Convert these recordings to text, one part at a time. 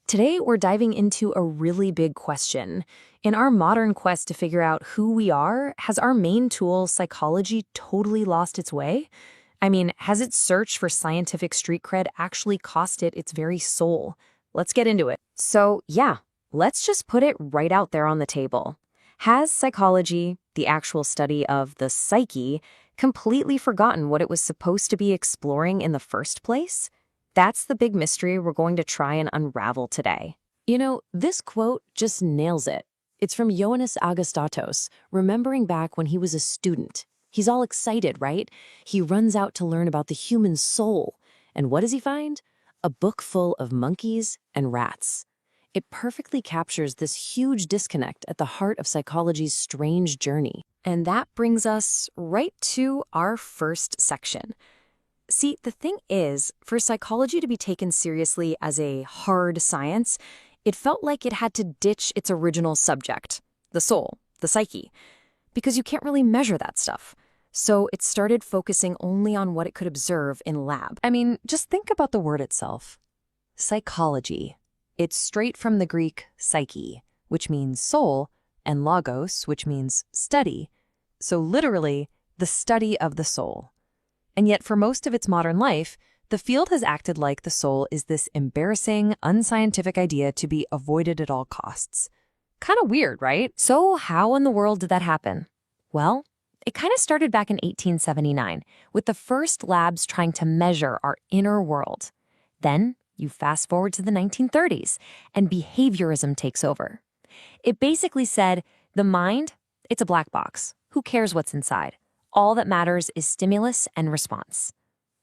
Today, we're diving into a really big question. In our modern quest to figure out who we are, has our main tool, psychology, totally lost its way? I mean, has its search for scientific street cred actually cost it its very soul? Let's get into it. So, yeah, let's just put it right out there on the table. Has psychology, the actual study of the psyche, completely forgotten what it was supposed to be exploring in the first place? That's the big mystery we're going to try and unravel today. You know, this quote just nails it. It's from Ioannis Agastatos, remembering back when he was a student. He's all excited, right? He runs out to learn about the human soul. And what does he find? A book full of monkeys and rats. It perfectly captures this huge disconnect at the heart of psychology's strange journey. And that brings us right to our first section. See, the thing is, for psychology to be taken seriously as a hard science, it felt like it had to ditch its original subject, the soul, the psyche, because you can't really measure that stuff. So it started focusing only on what it could observe in lab. I mean, just think about the word itself. Psychology. It's straight from the Greek psyche, which means soul, and logos, which means study. So literally, the study of the soul. And yet, for most of its modern life, the field has acted like the soul is this embarrassing, unscientific idea to be avoided at all costs. Kind of weird, right? So how in the world did that happen? Well, it kind of started back in 1879, with the first labs trying to measure our inner world. Then, you fast forward to the 1930s, and behaviorism takes over. It basically said, the mind, it's a black box. Who cares what's inside? All that matters is stimulus and response.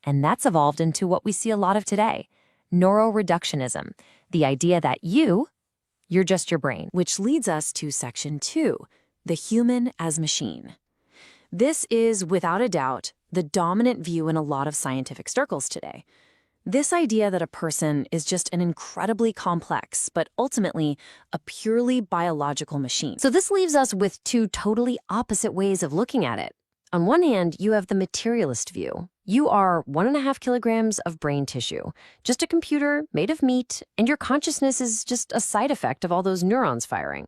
And that's evolved into what we see a lot of today, neuroreductionism, the idea that you're just your brain. Which leads us to section 2, the human as machine. This is, without a doubt, the dominant view in a lot of scientific circles today. This idea that a person is just an incredibly complex, but ultimately a purely biological machine. So this leaves us with two totally opposite ways of looking at it. On one hand, you have the materialist view. You are 1.5 kilograms of brain tissue, just a computer made of meat, and your consciousness is just a side effect of all those neurons firing.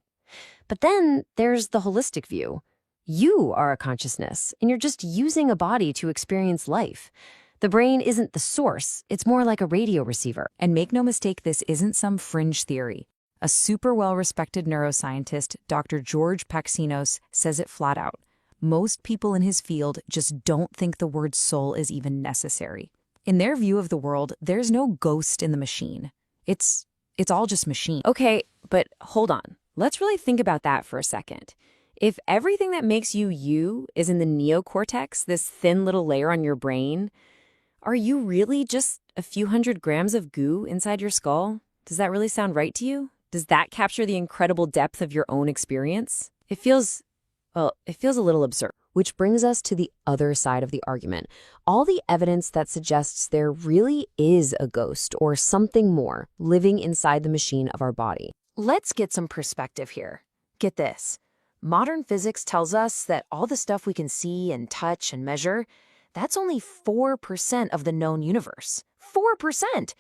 But then there's the holistic view. You are a consciousness, and you're just using a body to experience life. The brain isn't the source, it's more like a radio receiver. And make no mistake, this isn't some fringe theory. A super well-respected neuroscientist, Dr. George Paxinos, says it flat out. Most people in his field just don't think the word soul is even necessary. In their view of the world, there's no ghost in the machine. It's all just machine. Okay, but hold on. Let's really think about that for a second. If everything that makes you is in the neocortex, this thin little layer on your brain, are you really just a few hundred grams of goo inside your skull? Does that really sound right to you? Does that capture the incredible depth of your own experience? It feels a little absurd. Which brings us to the other side of the argument. All the evidence that suggests there really is a ghost or something more living inside the machine of our body. Let's get some perspective here. Get this. Modern physics tells us that all the stuff we can see and touch and measure, that's only 4% of the known universe. 4%!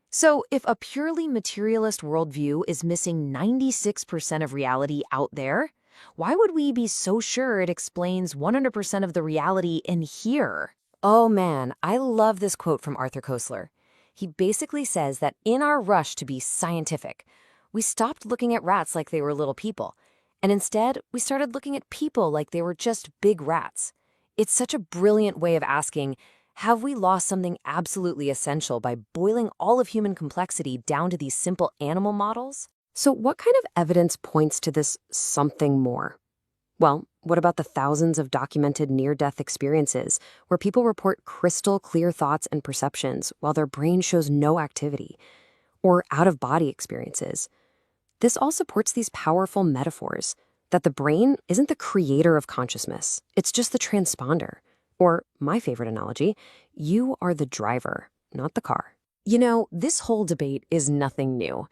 So if a purely materialist worldview is missing 96% of reality out there, why would we be so sure it explains 100% of the reality in here? Oh man, I love this quote from Arthur Koestler. He basically says that in our rush to be scientific, we stopped looking at rats like they were little people, and instead we started looking at people like they were just big rats. It's such a brilliant way of asking, have we lost something absolutely essential by boiling all of human complexity down to these simple animal models? So what kind of evidence points to this something more? Well, what about the thousands of documented near-death experiences where people report crystal clear thoughts and perceptions while their brain shows no activity? Or out-of-body experiences? This all supports these powerful metaphors that the brain isn't the creator of consciousness, it's just the transponder. Or, my favorite analogy, you are the driver, not the car. You know, this whole debate is nothing new.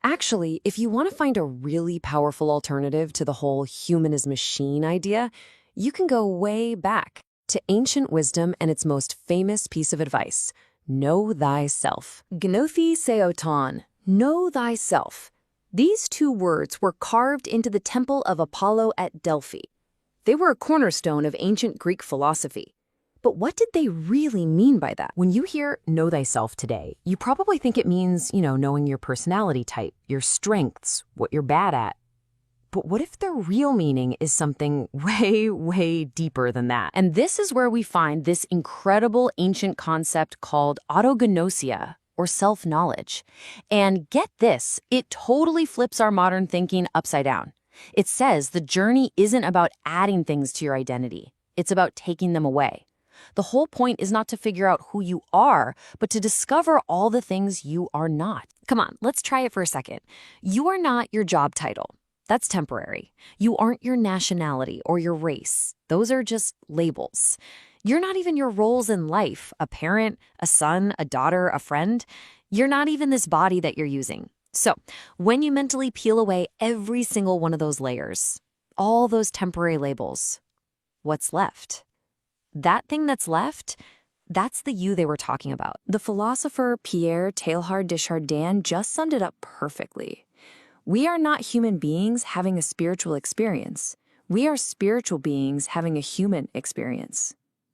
Actually, if you want to find a really powerful alternative to the whole human as machine idea, you can go way back to ancient wisdom and its most famous piece of advice, know thyself. Gnouthi seoton, Know thyself. These two words were carved into the temple of Apollo at Delphi. They were a cornerstone of ancient Greek philosophy. But what did they really mean by that? When you hear know thyself today, you probably think it means, knowing your personality type, your strengths, what you're bad at. But what if the real meaning is something way, way deeper than that? And this is where we find this incredible ancient concept called autognosia, or self-knowledge. And get this, it totally flips our modern thinking upside down. It says the journey isn't about adding things to your identity. It's about taking them away. The whole point is not to figure out who you are, but to discover all the things you are not. Come on, let's try it for a second. You are not your job title. That's temporary. You aren't your nationality or your race. Those are just labels. You're not even your roles in life, a parent, a son, a daughter, a friend. You're not even this body that you're using. So, when you mentally peel away every single one of those layers, all those temporary labels, what's left? That thing that's left, that's the you they were talking about. The philosopher Pierre Teilhard de Chardin just summed it up perfectly. We are not human beings having a spiritual experience. We are spiritual beings having a human experience.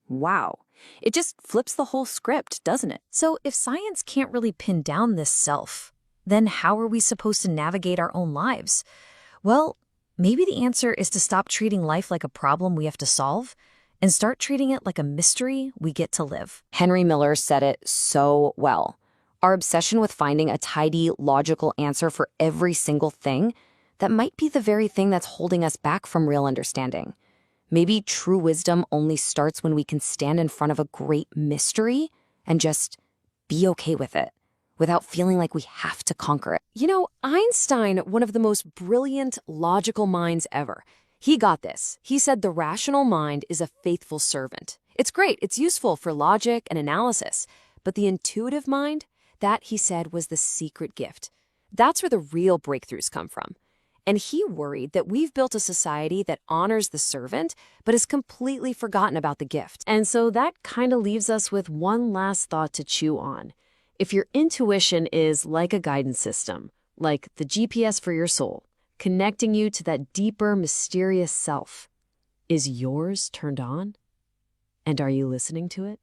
Wow. It just flips the whole script, doesn't it? So if science can't really pin down this self, then how are we supposed to navigate our own lives? Well, maybe the answer is to stop treating life like a problem we have to solve and start treating it like a mystery we get to live. Henry Miller said it so well. Our obsession with finding a tidy, logical answer for every single thing, that might be the very thing that's holding us back from real understanding. Maybe true wisdom only starts when we can stand in front of a great mystery and just be okay with it, without feeling like we have to conquer it. Einstein, one of the most brilliant, logical minds ever, he got this. He said the rational mind is a faithful servant. It's great, it's useful for logic and analysis, but the intuitive mind, that, he said, was the secret gift. That's where the real breakthroughs come from. And he worried that we've built a society that honors the servant, but has completely forgotten about the gift. And so that kind of leaves us with one last thought to chew on. If your intuition is like a guidance system, like the GPS for your soul, connecting you to that deeper, mysterious self, is yours turned on? And are you listening to it?